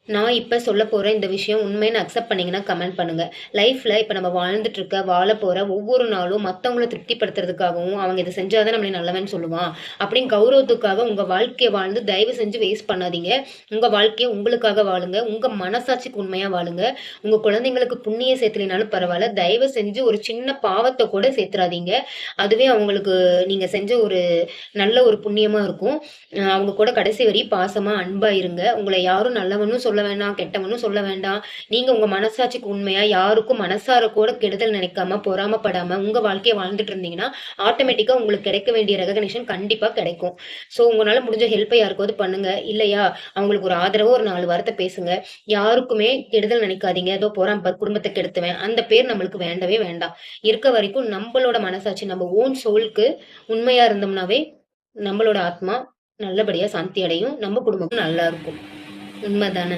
நான் இப்ப சொல்லப் போற இந்த விஷயம் உண்மைன்னு அக்செப்ட் பண்ணீங்கன்னா கமெண்ட் பண்ணுங்க. லைஃப்ல இப்ப நம்ம வாழ்ந்துட்டு இருக்க, வாழப் போற ஒவ்வொரு நாளும் மத்தவங்கள திருப்திப்படுத்துறதுக்காகவும், அவங்க இத செஞ்சா தான் நம்மள நல்லவன்னு சொல்லுவான். அப்படின்னு கௌரவத்துக்காக உங்க வாழ்க்கைய வாழ்ந்து தயவு செஞ்சு வேஸ்ட் பண்ணாதீங்க. உங்க வாழ்க்கைய உங்களுக்காக வாழுங்க. உங்க மனசாட்சிக்கு உண்மையா வாழுங்க. உங்க குழந்தைங்களுக்கு புண்ணியம் சேர்த்தலைனாலும் பரவால்ல. தயவு செஞ்சு ஒரு சின்ன பாவத்த கூட சேர்த்துறாதீங்க. அதுவே அவங்களுக்கு நீங்க செஞ்ச ஒரு நல்ல ஒரு புண்ணியமா இருக்கும். அவங்க கூட கடைசி வரையும் பாசமா, அன்பா இருங்க. உங்கள யாரும் நல்லவனும் சொல்ல வேண்டாம், கெட்டவனும் சொல்ல வேண்டாம். நீங்க உங்க மனசாட்சிக்கு உண்மையா யாருக்கும் மனசார கூட கெடுதல் நினைக்காம, பொறாமப்படாம உங்க வாழ்க்கைய வாழ்ந்துட்டு இருந்தீங்கன்னா, ஆட்டோமேட்டிக்கா உங்களுக்கு கிடைக்க வேண்டிய ரெகக்னிஷன் கண்டிப்பா கிடைக்கும். ஸோ உங்களால முடிஞ்ச ஹெல்ப்ப யாருக்காவது பண்ணுங்க. இல்லையா, அவங்களுக்கு ஒரு ஆதரவா ஒரு 4 வார்த்தை பேசுங்க. யாருக்குமே கெடுதல் நினைக்காதீங்க. ஏதோ போறான் பாரு குடும்பத்த கெடுத்துவேன். அந்த பேர் நம்மளுக்கு வேண்டவே வேண்டாம். இருக்க வரைக்கும் நம்பளோட மனசாட்சி, நம்ம ஓன் சோல்க்கு உண்மையா இருந்தோம்னாவே, நம்மளோட ஆத்மா நல்லபடியா சாந்தி அடையும். நம்ம குடும்பமும் நல்லா இருக்கும். உண்ம தானே?